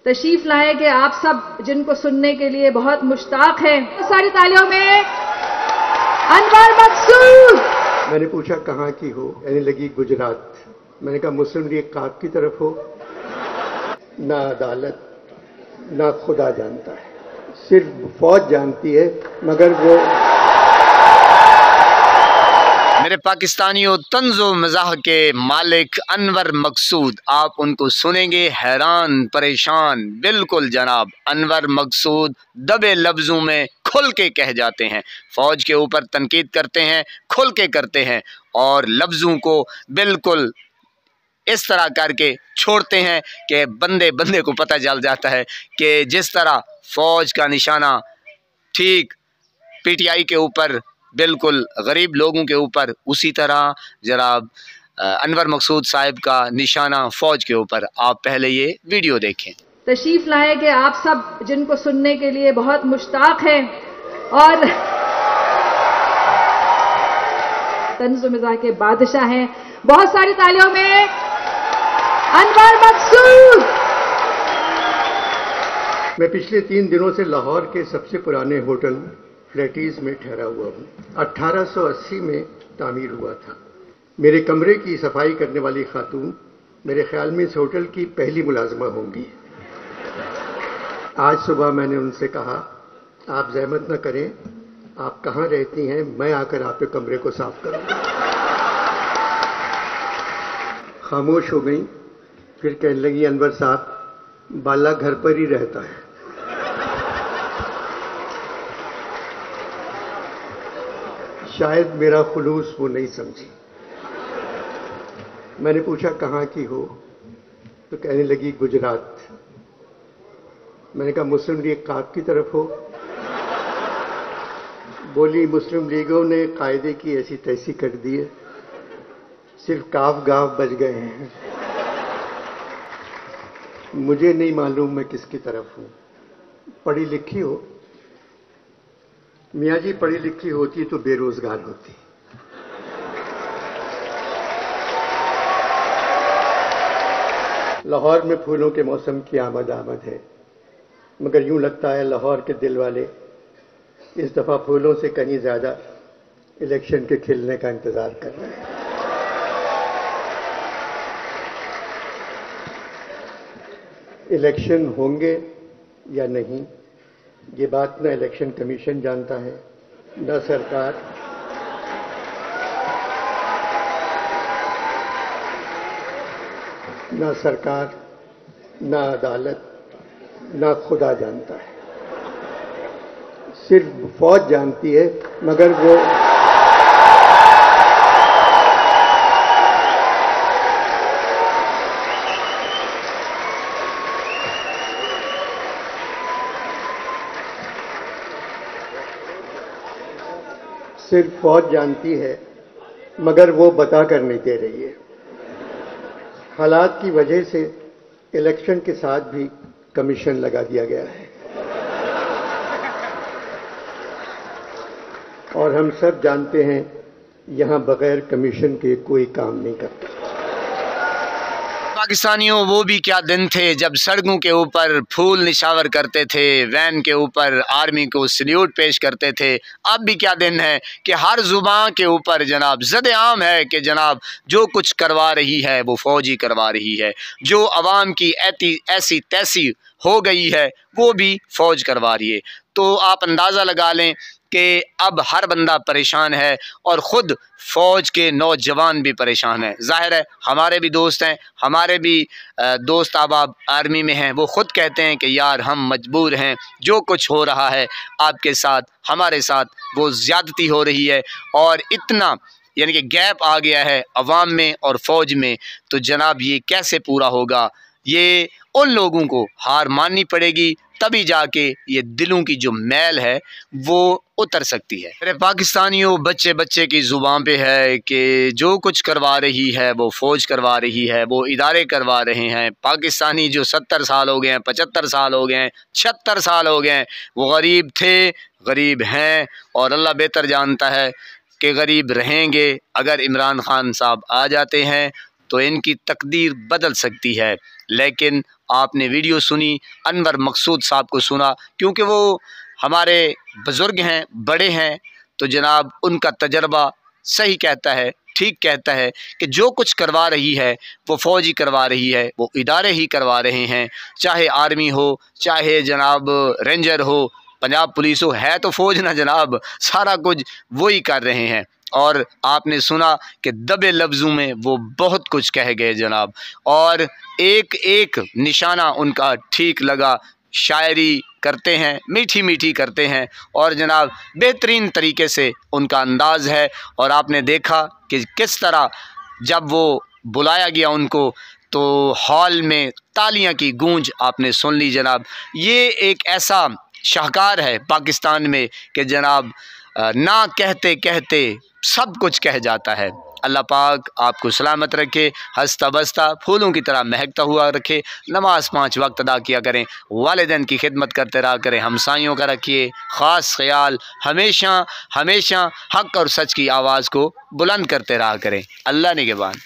तशरीफ लाए कि आप सब जिनको सुनने के लिए बहुत मुश्ताक हैं, सारी तालियों में अनवर मकसूद। मैंने पूछा कहाँ की हो, कहने लगी गुजरात। मैंने कहा मुस्लिम लीग काफ की तरफ हो? ना अदालत ना खुदा जानता है, सिर्फ फौज जानती है, मगर वो मेरे पाकिस्तानियों, तंज़ो मज़ाह के मालिक अनवर मकसूद, आप उनको सुनेंगे हैरान परेशान। बिल्कुल जनाब, अनवर मकसूद दबे लफ्ज़ों में खुल के कह जाते हैं, फ़ौज के ऊपर तनकीद करते हैं, खुल के करते हैं और लफ्ज़ों को बिल्कुल इस तरह करके छोड़ते हैं कि बंदे बंदे को पता चल जाता है कि जिस तरह फ़ौज का निशाना ठीक पीटीआई के ऊपर, बिल्कुल गरीब लोगों के ऊपर, उसी तरह जनाब अनवर मकसूद साहिब का निशाना फ़ौज के ऊपर। आप पहले ये वीडियो देखें। तशरीफ लाए कि आप सब जिनको सुनने के लिए बहुत मुश्ताक हैं और तंज़ो मज़ाह के बादशाह हैं। बहुत सारी तालियों में अनवर मकसूद। मैं पिछले 3 दिनों से लाहौर के सबसे पुराने होटल फ्लैटीज में ठहरा हुआ हूँ। 1880 में तामीर हुआ था। मेरे कमरे की सफाई करने वाली खातून मेरे ख्याल में इस होटल की पहली मुलाजमा होंगी। आज सुबह मैंने उनसे कहा, आप जहमत न करें, आप कहाँ रहती हैं, मैं आकर आपके कमरे को साफ करूँगा। खामोश हो गई, फिर कहने लगी, अनवर साहब बाला घर पर ही रहता है। शायद मेरा खुलूस वो नहीं समझी। मैंने पूछा कहाँ की हो, तो कहने लगी गुजरात। मैंने कहा मुस्लिम लीग काफ की तरफ हो? बोली मुस्लिम लीगों ने कायदे की ऐसी तैसी कर दी है, सिर्फ काफ गाफ बच गए हैं। मुझे नहीं मालूम मैं किसकी तरफ हूं। पढ़ी लिखी हो? मियाँ जी पढ़ी लिखी होती तो बेरोजगार होती। लाहौर में फूलों के मौसम की आमद है, मगर यूं लगता है लाहौर के दिल वाले इस दफा फूलों से कहीं ज्यादा इलेक्शन के खिलने का इंतजार कर रहे हैं। इलेक्शन होंगे या नहीं, ये बात न इलेक्शन कमीशन जानता है, न सरकार, न अदालत, न खुदा जानता है, सिर्फ फौज जानती है, मगर वो सिर्फ फौज जानती है, मगर वो बता कर नहीं दे रही है। हालात की वजह से इलेक्शन के साथ भी कमीशन लगा दिया गया है और हम सब जानते हैं यहां बगैर कमीशन के कोई काम नहीं करता। पाकिस्तानियों, वो भी क्या दिन थे जब सड़कों के ऊपर फूल निशावर करते थे, वैन के ऊपर आर्मी को सल्यूट पेश करते थे। अब भी क्या दिन है कि हर जुबान के ऊपर जनाब ज़द-ए-आम है कि जनाब जो कुछ करवा रही है वो फौज ही करवा रही है, जो अवाम की ऐसी तैसी हो गई है वो भी फौज करवा रही है। तो आप अंदाज़ा लगा लें कि अब हर बंदा परेशान है और ख़ुद फ़ौज के नौजवान भी परेशान हैं। ज़ाहिर है हमारे भी दोस्त हैं, हमारे भी दोस्त अहबाब आर्मी में हैं, वो ख़ुद कहते हैं कि यार हम मजबूर हैं, जो कुछ हो रहा है आपके साथ, हमारे साथ, वो ज़्यादती हो रही है और इतना यानी कि गैप आ गया है अवाम में और फ़ौज में। तो जनाब ये कैसे पूरा होगा? ये उन लोगों को हार माननी पड़ेगी, तभी जाके ये दिलों की जो मैल है वो उतर सकती है। मेरे पाकिस्तानियों, बच्चे बच्चे की ज़ुबान पे है कि जो कुछ करवा रही है वो फ़ौज करवा रही है, वो इदारे करवा रहे हैं। पाकिस्तानी जो 70 साल हो गए हैं, 75 साल हो गए हैं, 76 साल हो गए हैं, वो गरीब थे, गरीब हैं और अल्लाह बेहतर जानता है कि गरीब रहेंगे। अगर इमरान खान साहब आ जाते हैं तो इनकी तकदीर बदल सकती है, लेकिन आपने वीडियो सुनी, अनवर मकसूद साहब को सुना, क्योंकि वो हमारे बुज़ुर्ग हैं, बड़े हैं, तो जनाब उनका तजर्बा सही कहता है, ठीक कहता है कि जो कुछ करवा रही है वो फ़ौज ही करवा रही है, वो इदारे ही करवा रहे हैं, चाहे आर्मी हो, चाहे जनाब रेंजर हो, पंजाब पुलिस हो, है तो फ़ौज ना जनाब, सारा कुछ वही कर रहे हैं। और आपने सुना कि दबे लफ्ज़ों में वो बहुत कुछ कह गए जनाब, और एक एक निशाना उनका ठीक लगा। शायरी करते हैं, मीठी मीठी करते हैं, और जनाब बेहतरीन तरीके से उनका अंदाज़ है। और आपने देखा कि किस तरह जब वो बुलाया गया उनको, तो हॉल में तालियां की गूंज आपने सुन ली जनाब। ये एक ऐसा शाहकार है पाकिस्तान में कि जनाब ना कहते कहते सब कुछ कह जाता है। अल्लाह पाक आपको सलामत रखे, हंसता बसता फूलों की तरह महकता हुआ रखे। नमाज 5 वक्त अदा किया करें, वालिदैन की खिदमत करते रहा करें, हमसाइयों का रखिए ख़ास ख्याल, हमेशा हमेशा हक़ और सच की आवाज़ को बुलंद करते रहा करें। अल्लाह निगहबान।